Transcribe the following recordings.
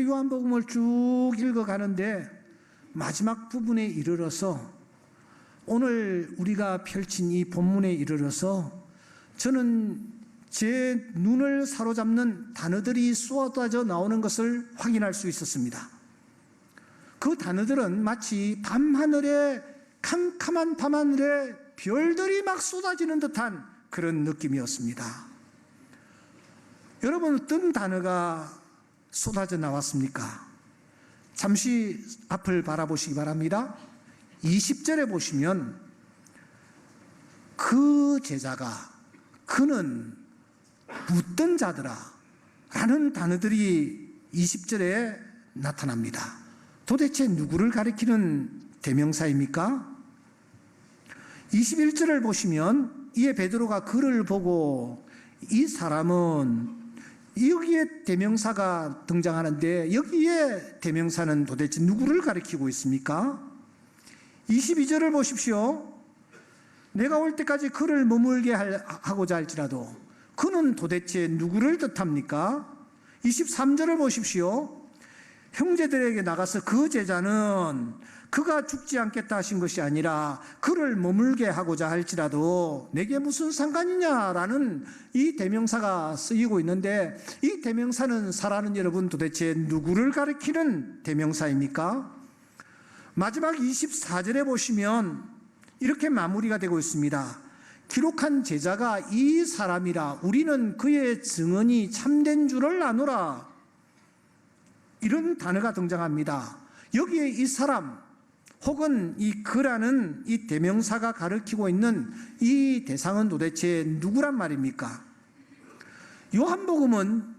이렇게 요한복음을 쭉 읽어가는데 마지막 부분에 이르러서 오늘 우리가 펼친 이 본문에 이르러서 저는 제 눈을 사로잡는 단어들이 쏟아져 나오는 것을 확인할 수 있었습니다. 그 단어들은 마치 밤하늘에, 캄캄한 밤하늘에 별들이 막 쏟아지는 듯한 그런 느낌이었습니다. 여러분, 어떤 단어가 쏟아져 나왔습니까? 잠시 앞을 바라보시기 바랍니다. 20절에 보시면 그 제자가, 그는 묻던 자들아 라는 단어들이 20절에 나타납니다. 도대체 누구를 가리키는 대명사입니까? 21절을 보시면 이에 베드로가 그를 보고 이 사람은, 여기에 대명사가 등장하는데 여기에 대명사는 도대체 누구를 가리키고 있습니까? 22절을 보십시오. 내가 올 때까지 그를 머물게 하고자 할지라도 그는 도대체 누구를 뜻합니까? 23절을 보십시오. 형제들에게 나가서 그 제자는 그가 죽지 않겠다 하신 것이 아니라 그를 머물게 하고자 할지라도 내게 무슨 상관이냐라는 이 대명사가 쓰이고 있는데, 이 대명사는 사랑하는 여러분, 도대체 누구를 가리키는 대명사입니까? 마지막 24절에 보시면 이렇게 마무리가 되고 있습니다. 기록한 제자가 이 사람이라 우리는 그의 증언이 참된 줄을 아노라, 이런 단어가 등장합니다. 여기에 이 사람 혹은 이 그라는 이 대명사가 가리키고 있는 이 대상은 도대체 누구란 말입니까? 요한복음은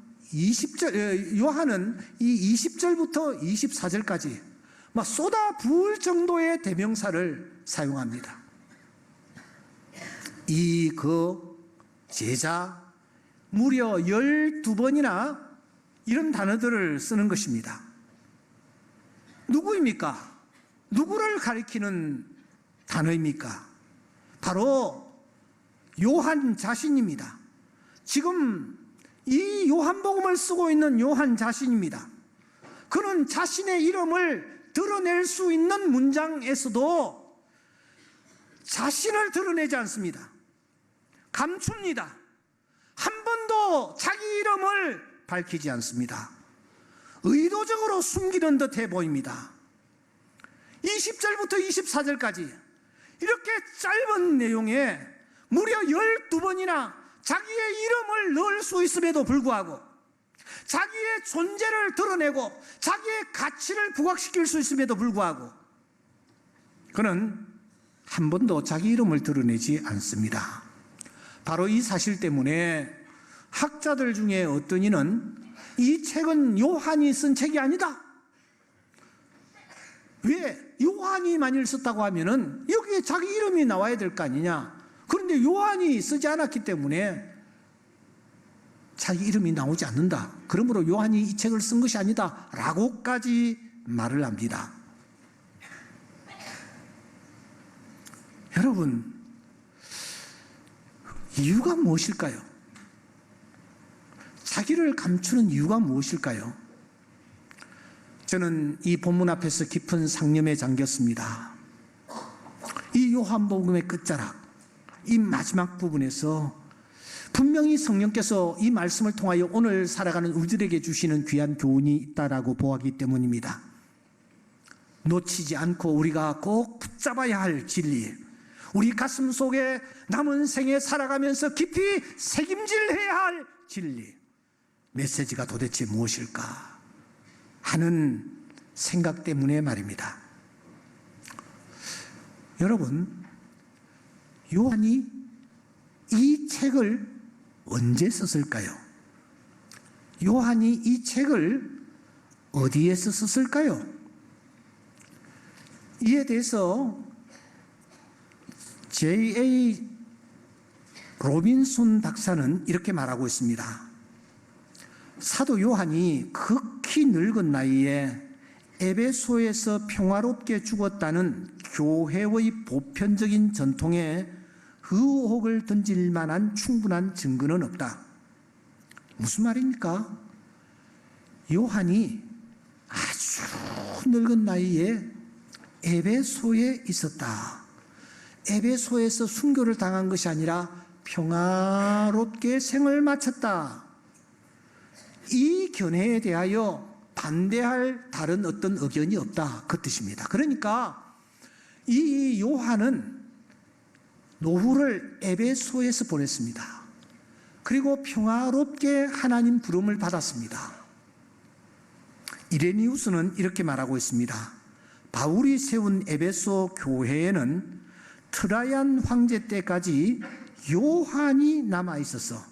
요한은 이 20절부터 24절까지 막 쏟아 부을 정도의 대명사를 사용합니다. 그 제자 무려 12번이나 이런 단어들을 쓰는 것입니다. 누구입니까? 누구를 가리키는 단어입니까? 바로 요한 자신입니다. 지금 이 요한복음을 쓰고 있는 요한 자신입니다. 그는 자신의 이름을 드러낼 수 있는 문장에서도 자신을 드러내지 않습니다. 감춥니다. 한 번도 자기 이름을 밝히지 않습니다. 의도적으로 숨기는 듯해 보입니다. 20절부터 24절까지 이렇게 짧은 내용에 무려 12번이나 자기의 이름을 넣을 수 있음에도 불구하고, 자기의 존재를 드러내고 자기의 가치를 부각시킬 수 있음에도 불구하고 그는 한 번도 자기 이름을 드러내지 않습니다. 바로 이 사실 때문에 학자들 중에 어떤 이는 이 책은 요한이 쓴 책이 아니다. 왜? 요한이 만일 썼다고 하면은 여기에 자기 이름이 나와야 될 거 아니냐. 그런데 요한이 쓰지 않았기 때문에 자기 이름이 나오지 않는다. 그러므로 요한이 이 책을 쓴 것이 아니다 라고까지 말을 합니다. 여러분, 이유가 무엇일까요? 자기를 감추는 이유가 무엇일까요? 저는 이 본문 앞에서 깊은 상념에 잠겼습니다. 이 요한복음의 끝자락, 이 마지막 부분에서 분명히 성령께서 이 말씀을 통하여 오늘 살아가는 우리들에게 주시는 귀한 교훈이 있다라고 보았기 때문입니다. 놓치지 않고 우리가 꼭 붙잡아야 할 진리, 우리 가슴 속에 남은 생에 살아가면서 깊이 새김질해야 할 진리, 메시지가 도대체 무엇일까 하는 생각 때문에 말입니다. 여러분, 요한이 이 책을 언제 썼을까요? 요한이 이 책을 어디에서 썼을까요? 이에 대해서 J.A. 로빈손 박사는 이렇게 말하고 있습니다. 사도 요한이 극히 늙은 나이에 에베소에서 평화롭게 죽었다는 교회의 보편적인 전통에 의혹을 던질 만한 충분한 증거는 없다. 무슨 말입니까? 요한이 늙은 나이에 에베소에 있었다. 에베소에서 순교를 당한 것이 아니라 평화롭게 생을 마쳤다. 이 견해에 대하여 반대할 다른 어떤 의견이 없다, 그 뜻입니다. 그러니까 이 요한은 노후를 에베소에서 보냈습니다. 그리고 평화롭게 하나님 부름을 받았습니다. 이레니우스는 이렇게 말하고 있습니다. 바울이 세운 에베소 교회에는 트라얀 황제 때까지 요한이 남아 있어서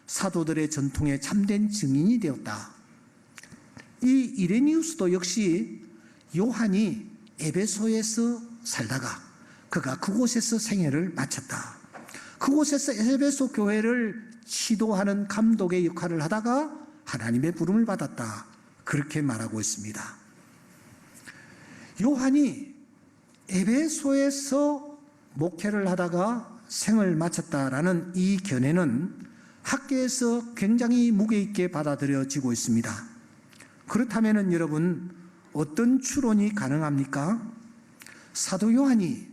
사도들의 전통에 참된 증인이 되었다. 이 이레니우스도 역시 요한이 에베소에서 살다가 그가 그곳에서 생애를 마쳤다. 그곳에서 에베소 교회를 지도하는 감독의 역할을 하다가 하나님의 부름을 받았다. 그렇게 말하고 있습니다. 요한이 에베소에서 목회를 하다가 생을 마쳤다라는 이 견해는 학계에서 굉장히 무게 있게 받아들여지고 있습니다. 그렇다면 여러분, 어떤 추론이 가능합니까? 사도 요한이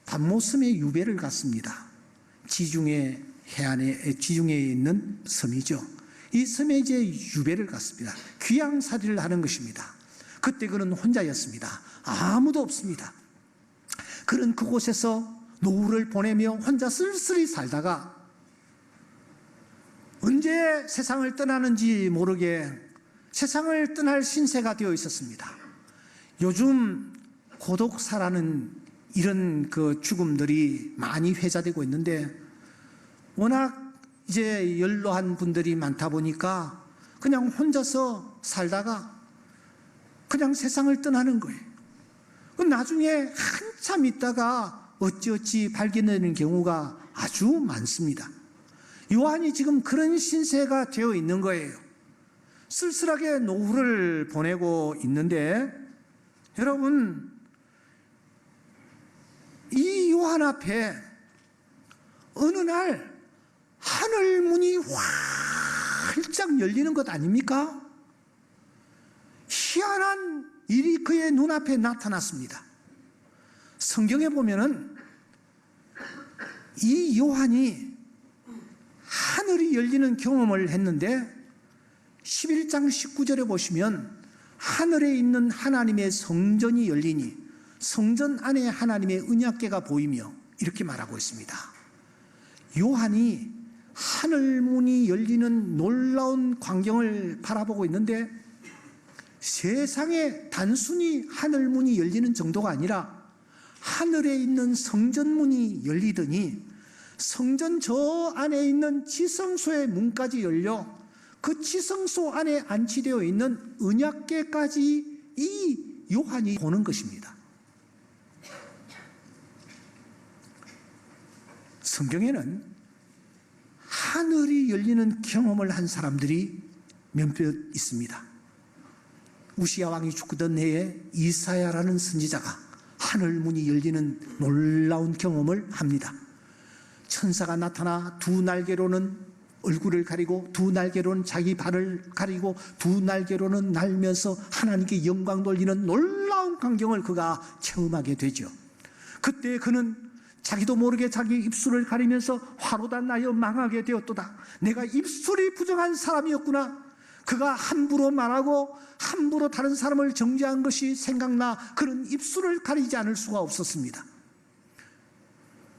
밤모섬에 유배를 갔습니다. 지중해 해안에, 지중해에 있는 섬이죠. 이 섬에 이제 유배를 갔습니다. 귀양살이를 하는 것입니다. 그때 그는 혼자였습니다. 아무도 없습니다. 그는 그곳에서 노후를 보내며 혼자 쓸쓸히 살다가 언제 세상을 떠나는지 모르게 세상을 떠날 신세가 되어 있었습니다. 요즘 고독사라는 이런 그 죽음들이 많이 회자되고 있는데, 워낙 이제 연로한 분들이 많다 보니까 그냥 혼자서 살다가 그냥 세상을 떠나는 거예요. 나중에 한참 있다가 어찌어찌 발견되는 경우가 아주 많습니다. 요한이 지금 그런 신세가 되어 있는 거예요. 쓸쓸하게 노후를 보내고 있는데, 여러분, 이 요한 앞에 어느 날 하늘 문이 활짝 열리는 것 아닙니까? 희한한 일이 그의 눈앞에 나타났습니다. 성경에 보면은 이 요한이 하늘이 열리는 경험을 했는데 11장 19절에 보시면 하늘에 있는 하나님의 성전이 열리니 성전 안에 하나님의 언약궤가 보이며 이렇게 말하고 있습니다. 요한이 하늘문이 열리는 놀라운 광경을 바라보고 있는데, 세상에 단순히 하늘문이 열리는 정도가 아니라 하늘에 있는 성전문이 열리더니 성전 저 안에 있는 지성소의 문까지 열려 그 지성소 안에 안치되어 있는 언약궤까지 이 요한이 보는 것입니다. 성경에는 하늘이 열리는 경험을 한 사람들이 몇몇 있습니다. 우시야 왕이 죽던 해에 이사야라는 선지자가 하늘 문이 열리는 놀라운 경험을 합니다. 천사가 나타나 두 날개로는 얼굴을 가리고 두 날개로는 자기 발을 가리고 두 날개로는 날면서 하나님께 영광 돌리는 놀라운 광경을 그가 체험하게 되죠. 그때 그는 자기도 모르게 자기 입술을 가리면서 화로다 나여 망하게 되었도다. 내가 입술이 부정한 사람이었구나. 그가 함부로 말하고 함부로 다른 사람을 정죄한 것이 생각나 그런 입술을 가리지 않을 수가 없었습니다.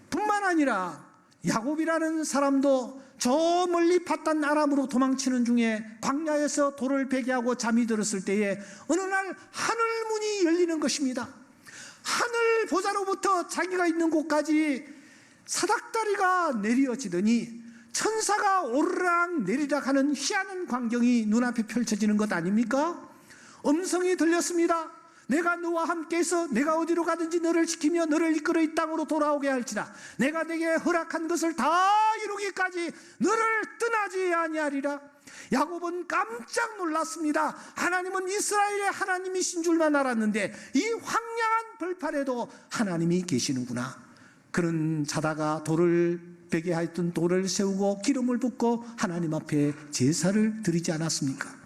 뿐만 아니라 야곱이라는 사람도 저 멀리 밧단 아람으로 도망치는 중에 광야에서 돌을 베게 하고 잠이 들었을 때에 어느 날 하늘문이 열리는 것입니다. 하늘 보좌로부터 자기가 있는 곳까지 사닥다리가 내려지더니 천사가 오르락 내리락 하는 희한한 광경이 눈앞에 펼쳐지는 것 아닙니까? 음성이 들렸습니다. 내가 너와 함께해서 내가 어디로 가든지 너를 지키며 너를 이끌어 이 땅으로 돌아오게 할지라. 내가 네게 허락한 것을 다 이루기까지 너를 떠나지 아니하리라. 야곱은 깜짝 놀랐습니다. 하나님은 이스라엘의 하나님이신 줄만 알았는데 이 황량한 벌판에도 하나님이 계시는구나. 그는 자다가 돌을 베게 하였던 돌을 세우고 기름을 붓고 하나님 앞에 제사를 드리지 않았습니까?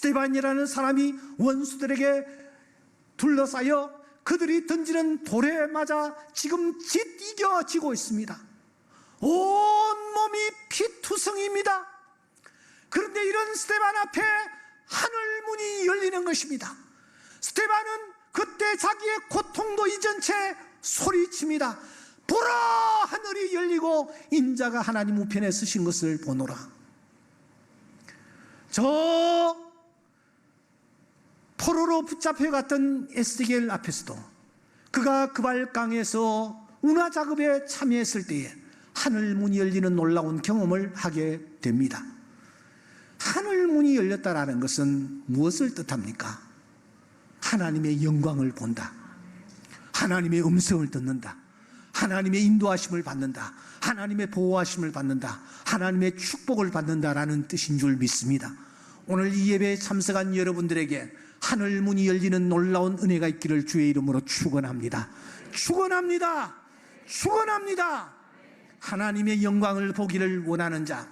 스데반이라는 사람이 원수들에게 둘러싸여 그들이 던지는 돌에 맞아 지금 짓이겨지고 있습니다. 온몸이 피투성입니다. 그런데 이런 스데반 앞에 하늘 문이 열리는 것입니다. 스데반은 그때 자기의 고통도 잊은 채 소리칩니다. 보라, 하늘이 열리고 인자가 하나님 우편에 서신 것을 보노라. 저 포로로 붙잡혀갔던 에스겔 앞에서도 그가 그발강에서 운하 작업에 참여했을 때에 하늘 문이 열리는 놀라운 경험을 하게 됩니다. 하늘 문이 열렸다라는 것은 무엇을 뜻합니까? 하나님의 영광을 본다. 하나님의 음성을 듣는다. 하나님의 인도하심을 받는다. 하나님의 보호하심을 받는다. 하나님의 축복을 받는다라는 뜻인 줄 믿습니다. 오늘 이 예배에 참석한 여러분들에게 하늘 문이 열리는 놀라운 은혜가 있기를 주의 이름으로 축원합니다. 축원합니다. 축원합니다. 하나님의 영광을 보기를 원하는 자,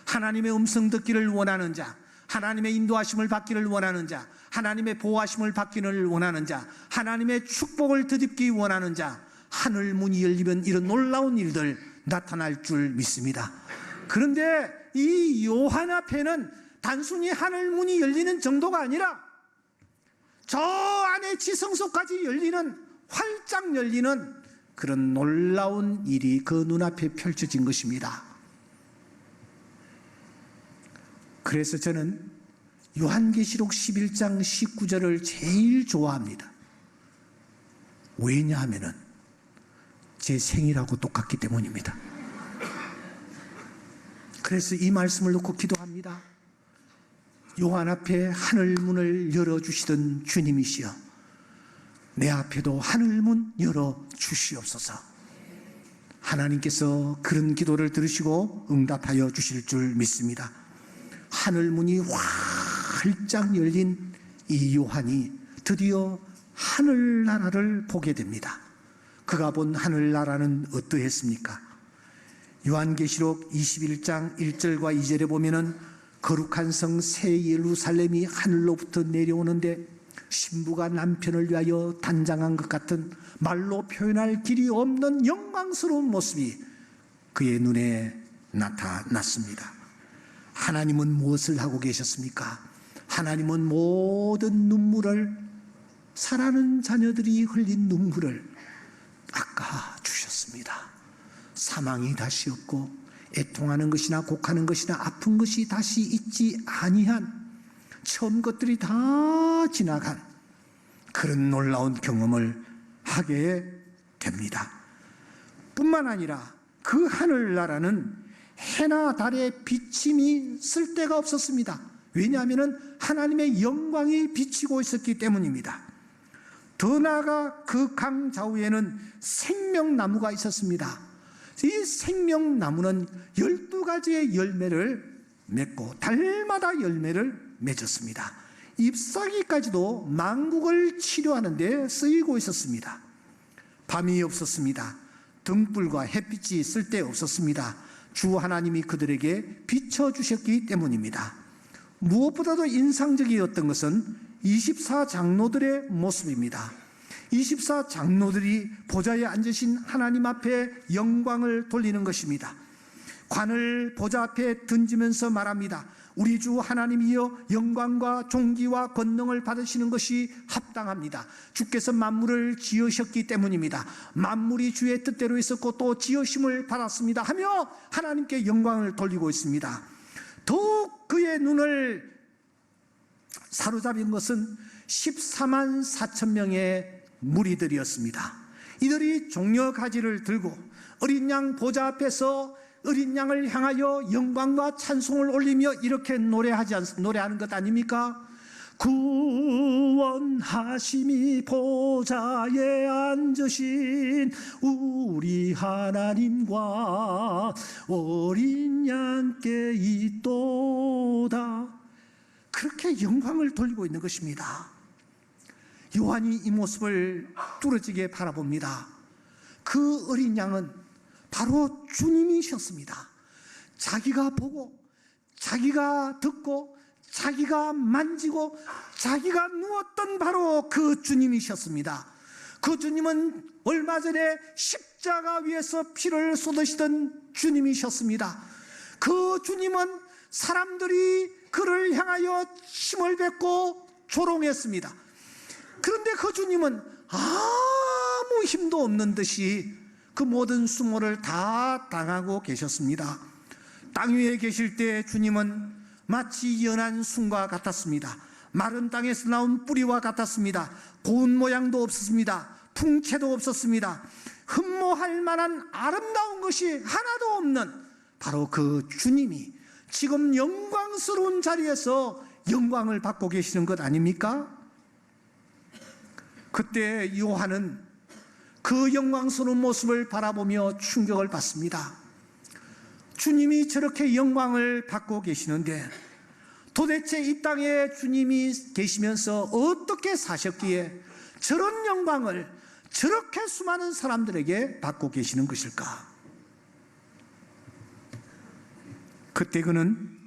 하나님의 음성 듣기를 원하는 자, 하나님의 인도하심을 받기를 원하는 자, 하나님의 보호하심을 받기를 원하는 자, 하나님의 축복을 덧입기 원하는 자, 하늘 문이 열리면 이런 놀라운 일들 나타날 줄 믿습니다. 그런데 이 요한 앞에는 단순히 하늘 문이 열리는 정도가 아니라 저 안에 지성소까지 열리는, 활짝 열리는 그런 놀라운 일이 그 눈앞에 펼쳐진 것입니다. 그래서 저는 요한계시록 11장 19절을 제일 좋아합니다. 왜냐하면 제 생일하고 똑같기 때문입니다. 그래서 이 말씀을 놓고 기도합니다. 요한 앞에 하늘문을 열어주시던 주님이시여, 내 앞에도 하늘문 열어주시옵소서. 하나님께서 그런 기도를 들으시고 응답하여 주실 줄 믿습니다. 하늘문이 활짝 열린 이 요한이 드디어 하늘나라를 보게 됩니다. 그가 본 하늘나라는 어떠했습니까? 요한계시록 21장 1절과 2절에 보면은 거룩한 성 새 예루살렘이 하늘로부터 내려오는데 신부가 남편을 위하여 단장한 것 같은 말로 표현할 길이 없는 영광스러운 모습이 그의 눈에 나타났습니다. 하나님은 무엇을 하고 계셨습니까? 하나님은 모든 눈물을, 사랑하는 자녀들이 흘린 눈물을 닦아주셨습니다. 사망이 다시 없고 애통하는 것이나 곡하는 것이나 아픈 것이 다시 있지 아니한, 처음 것들이 다 지나간 그런 놀라운 경험을 하게 됩니다. 뿐만 아니라 그 하늘나라는 해나 달의 비침이 쓸데가 없었습니다. 왜냐하면 하나님의 영광이 비치고 있었기 때문입니다. 더 나아가 그 강 좌우에는 생명나무가 있었습니다. 이 생명나무는 12가지의 열매를 맺고 달마다 열매를 맺었습니다. 잎사귀까지도 만국을 치료하는 데 쓰이고 있었습니다. 밤이 없었습니다. 등불과 햇빛이 쓸데없었습니다. 주 하나님이 그들에게 비춰주셨기 때문입니다. 무엇보다도 인상적이었던 것은 24장로들의 모습입니다. 24장로들이 보좌에 앉으신 하나님 앞에 영광을 돌리는 것입니다. 관을 보좌 앞에 던지면서 말합니다. 우리 주 하나님이여, 영광과 존귀와 권능을 받으시는 것이 합당합니다. 주께서 만물을 지으셨기 때문입니다. 만물이 주의 뜻대로 있었고 또 지으심을 받았습니다 하며 하나님께 영광을 돌리고 있습니다. 더욱 그의 눈을 사로잡은 것은 14만 4천 명의 무리들이었습니다. 이들이 종려가지를 들고 어린 양 보좌 앞에서 어린 양을 향하여 영광과 찬송을 올리며 이렇게 노래하는 것 아닙니까? 구원하심이 보좌에 앉으신 우리 하나님과 어린 양께 있도다. 그렇게 영광을 돌리고 있는 것입니다. 요한이 이 모습을 뚫어지게 바라봅니다. 그 어린 양은 바로 주님이셨습니다. 자기가 보고, 자기가 듣고, 자기가 만지고 자기가 누웠던 바로 그 주님이셨습니다. 그 주님은 얼마 전에 십자가 위에서 피를 쏟으시던 주님이셨습니다. 그 주님은 사람들이 그를 향하여 침을 뱉고 조롱했습니다. 그런데 그 주님은 아무 힘도 없는 듯이 그 모든 수모를 다 당하고 계셨습니다. 땅 위에 계실 때 주님은 마치 연한 순과 같았습니다. 마른 땅에서 나온 뿌리와 같았습니다. 고운 모양도 없었습니다. 풍채도 없었습니다. 흠모할 만한 아름다운 것이 하나도 없는 바로 그 주님이 지금 영광스러운 자리에서 영광을 받고 계시는 것 아닙니까? 그때 요한은 그 영광스러운 모습을 바라보며 충격을 받습니다. 주님이 저렇게 영광을 받고 계시는데 도대체 이 땅에 주님이 계시면서 어떻게 사셨기에 저런 영광을 저렇게 수많은 사람들에게 받고 계시는 것일까? 그때 그는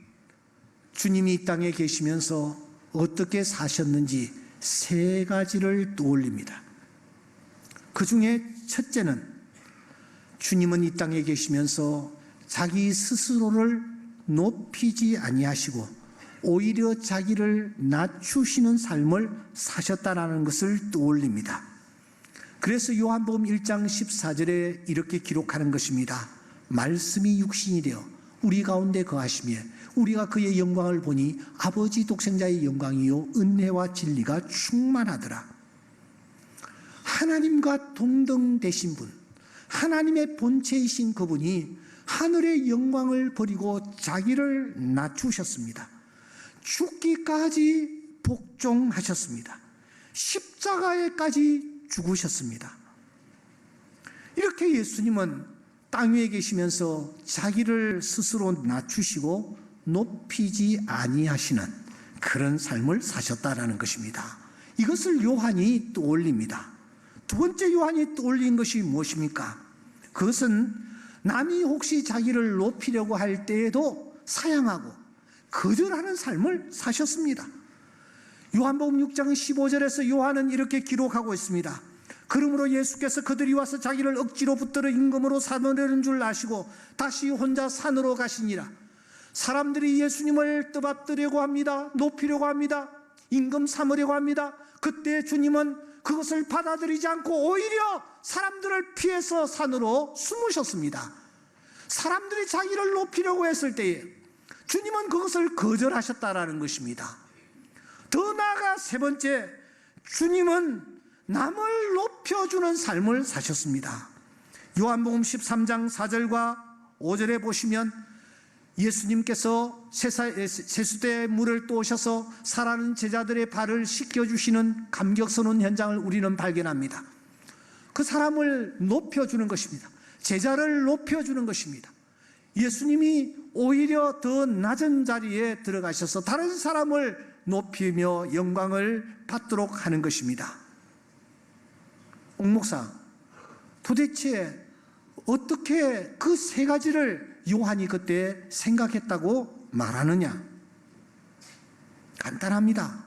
주님이 이 땅에 계시면서 어떻게 사셨는지 세 가지를 떠올립니다. 그 중에 첫째는 주님은 이 땅에 계시면서 자기 스스로를 높이지 아니하시고 오히려 자기를 낮추시는 삶을 사셨다라는 것을 떠올립니다. 그래서 요한복음 1장 14절에 이렇게 기록하는 것입니다. 말씀이 육신이 되어 우리 가운데 거하시며 우리가 그의 영광을 보니 아버지 독생자의 영광이요 은혜와 진리가 충만하더라. 하나님과 동등되신 분, 하나님의 본체이신 그분이 하늘의 영광을 버리고 자기를 낮추셨습니다. 죽기까지 복종하셨습니다. 십자가에까지 죽으셨습니다. 이렇게 예수님은 땅 위에 계시면서 자기를 스스로 낮추시고 높이지 아니하시는 그런 삶을 사셨다라는 것입니다. 이것을 요한이 떠올립니다. 두 번째 요한이 떠올린 것이 무엇입니까? 그것은 남이 혹시 자기를 높이려고 할 때에도 사양하고 거절하는 삶을 사셨습니다. 요한복음 6장 15절에서 요한은 이렇게 기록하고 있습니다. 그러므로 예수께서 그들이 와서 자기를 억지로 붙들어 임금으로 삼으려는 줄 아시고 다시 혼자 산으로 가시니라. 사람들이 예수님을 떠받들려고 합니다. 높이려고 합니다. 임금 삼으려고 합니다. 그때 주님은 그것을 받아들이지 않고 오히려 사람들을 피해서 산으로 숨으셨습니다. 사람들이 자기를 높이려고 했을 때에 주님은 그것을 거절하셨다라는 것입니다. 더 나아가 세 번째, 주님은 남을 높여주는 삶을 사셨습니다. 요한복음 13장 4절과 5절에 보시면 예수님께서 세수대에 물을 떠오셔서 사랑하는 제자들의 발을 씻겨주시는 감격스러운 현장을 우리는 발견합니다. 그 사람을 높여주는 것입니다. 제자를 높여주는 것입니다. 예수님이 오히려 더 낮은 자리에 들어가셔서 다른 사람을 높이며 영광을 받도록 하는 것입니다. 옥목사, 도대체 어떻게 그 세 가지를 요한이 그때 생각했다고 말하느냐? 간단합니다.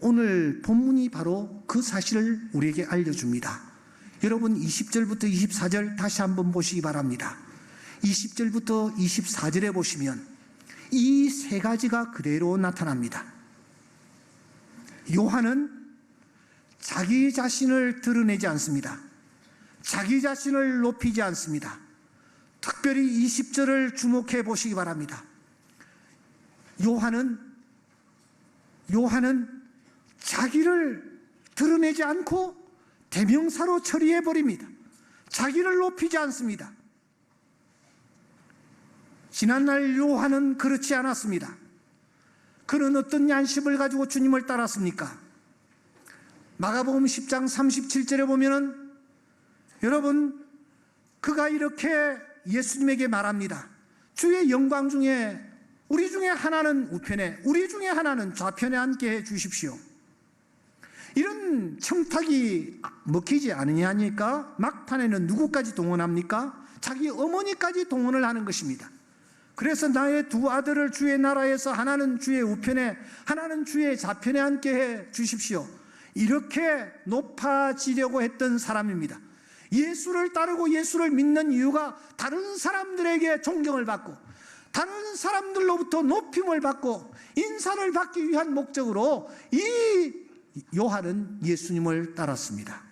오늘 본문이 바로 그 사실을 우리에게 알려줍니다. 여러분 20절부터 24절 다시 한번 보시기 바랍니다. 20절부터 24절에 보시면 이 세 가지가 그대로 나타납니다. 요한은 자기 자신을 드러내지 않습니다. 자기 자신을 높이지 않습니다. 특별히 20절을 주목해 보시기 바랍니다. 요한은 자기를 드러내지 않고 대명사로 처리해 버립니다. 자기를 높이지 않습니다. 지난날 요한은 그렇지 않았습니다. 그는 어떤 양심을 가지고 주님을 따랐습니까? 마가복음 10장 37절에 보면은 여러분 그가 이렇게 예수님에게 말합니다. 주의 영광 중에 우리 중에 하나는 우편에 우리 중에 하나는 좌편에 앉게 해 주십시오. 이런 청탁이 먹히지 않으냐니까 막판에는 누구까지 동원합니까? 자기 어머니까지 동원을 하는 것입니다. 그래서 나의 두 아들을 주의 나라에서 하나는 주의 우편에 하나는 주의 좌편에 앉게 해 주십시오. 이렇게 높아지려고 했던 사람입니다. 예수를 따르고 예수를 믿는 이유가 다른 사람들에게 존경을 받고 다른 사람들로부터 높임을 받고 인사를 받기 위한 목적으로 이 요한은 예수님을 따랐습니다.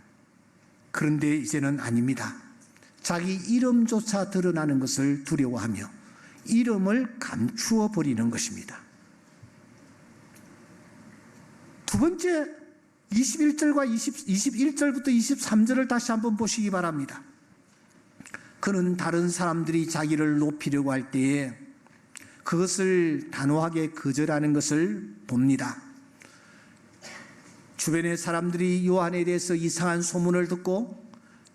그런데 이제는 아닙니다. 자기 이름조차 드러나는 것을 두려워하며 이름을 감추어 버리는 것입니다. 두 번째 21절부터 23절을 다시 한번 보시기 바랍니다. 그는 다른 사람들이 자기를 높이려고 할 때에 그것을 단호하게 거절하는 것을 봅니다. 주변의 사람들이 요한에 대해서 이상한 소문을 듣고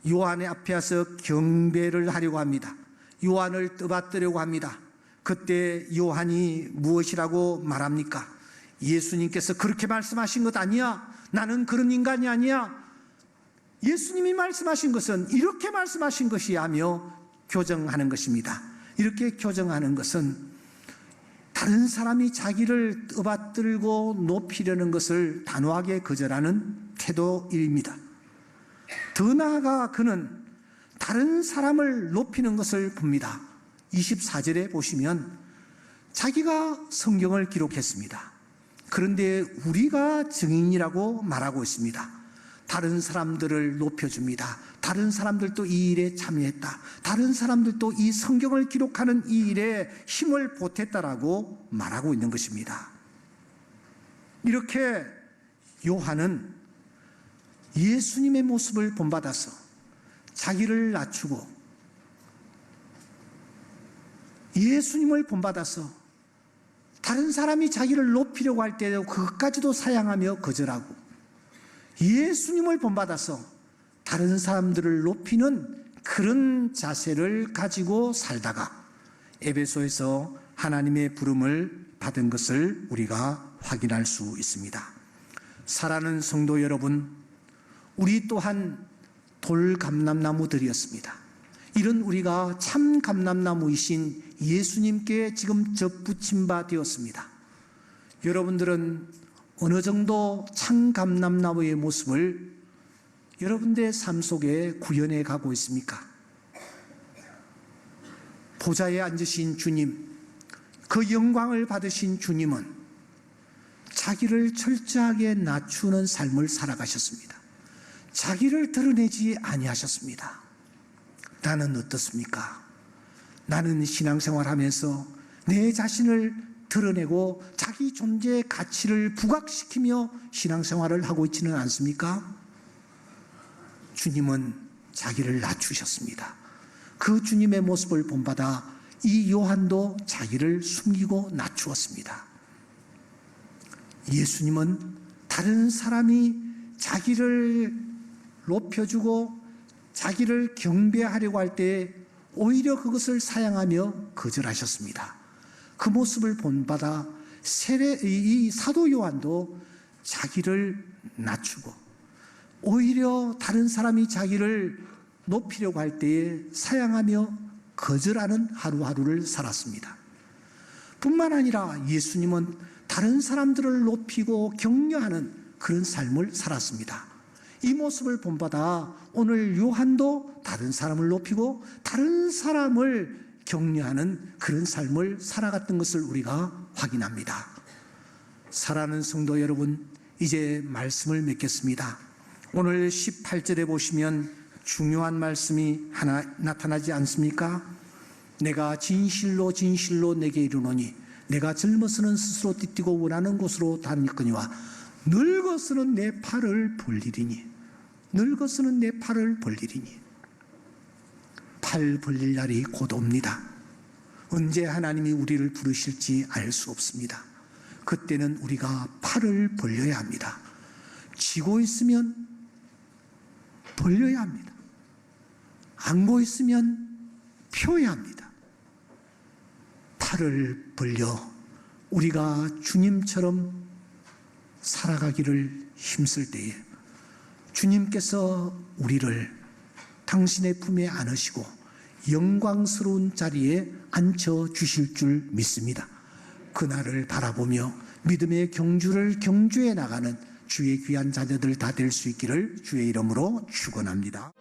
요한의 앞에 와서 경배를 하려고 합니다. 요한을 떠받들려고 합니다. 그때 요한이 무엇이라고 말합니까? 예수님께서 그렇게 말씀하신 것 아니야? 나는 그런 인간이 아니야. 예수님이 말씀하신 것은 이렇게 말씀하신 것이야 하며 교정하는 것입니다. 이렇게 교정하는 것은 다른 사람이 자기를 떠받들고 높이려는 것을 단호하게 거절하는 태도입니다. 더 나아가 그는 다른 사람을 높이는 것을 봅니다. 24절에 보시면 자기가 성경을 기록했습니다. 그런데 우리가 증인이라고 말하고 있습니다. 다른 사람들을 높여줍니다. 다른 사람들도 이 일에 참여했다. 다른 사람들도 이 성경을 기록하는 이 일에 힘을 보탰다라고 말하고 있는 것입니다. 이렇게 요한은 예수님의 모습을 본받아서 자기를 낮추고 예수님을 본받아서 다른 사람이 자기를 높이려고 할 때도 그것까지도 사양하며 거절하고 예수님을 본받아서 다른 사람들을 높이는 그런 자세를 가지고 살다가 에베소에서 하나님의 부름을 받은 것을 우리가 확인할 수 있습니다. 사랑하는 성도 여러분, 우리 또한 돌감람나무들이었습니다. 이런 우리가 참 감람나무이신 예수님께 지금 접붙임 바 되었습니다. 여러분들은 어느 정도 참 감람나무의 모습을 여러분들의 삶 속에 구현해 가고 있습니까? 보좌에 앉으신 주님, 그 영광을 받으신 주님은 자기를 철저하게 낮추는 삶을 살아가셨습니다. 자기를 드러내지 아니하셨습니다. 나는 어떻습니까? 나는 신앙생활하면서 내 자신을 드러내고 자기 존재의 가치를 부각시키며 신앙생활을 하고 있지는 않습니까? 주님은 자기를 낮추셨습니다. 그 주님의 모습을 본받아 이 요한도 자기를 숨기고 낮추었습니다. 예수님은 다른 사람이 자기를 높여주고 자기를 경배하려고 할 때 오히려 그것을 사양하며 거절하셨습니다. 그 모습을 본받아 이 사도 요한도 자기를 낮추고 오히려 다른 사람이 자기를 높이려고 할 때에 사양하며 거절하는 하루하루를 살았습니다. 뿐만 아니라 예수님은 다른 사람들을 높이고 격려하는 그런 삶을 살았습니다. 이 모습을 본받아 오늘 요한도 다른 사람을 높이고 다른 사람을 격려하는 그런 삶을 살아갔던 것을 우리가 확인합니다. 사랑하는 성도 여러분, 이제 말씀을 맺겠습니다. 오늘 18절에 보시면 중요한 말씀이 하나 나타나지 않습니까? 내가 진실로 진실로 내게 이르노니 내가 젊어서는 스스로 띠띠고 원하는 곳으로 다니거니와 늙어서는 내 팔을 벌리리니 늙어서는 내 팔을 벌리리니 팔 벌릴 날이 곧 옵니다. 언제 하나님이 우리를 부르실지 알 수 없습니다. 그때는 우리가 팔을 벌려야 합니다. 쥐고 있으면 벌려야 합니다. 안고 있으면 펴야 합니다. 팔을 벌려 우리가 주님처럼 살아가기를 힘쓸 때에 주님께서 우리를 당신의 품에 안으시고 영광스러운 자리에 앉혀 주실 줄 믿습니다. 그날을 바라보며 믿음의 경주를 경주해 나가는 주의 귀한 자녀들 다 될 수 있기를 주의 이름으로 축원합니다.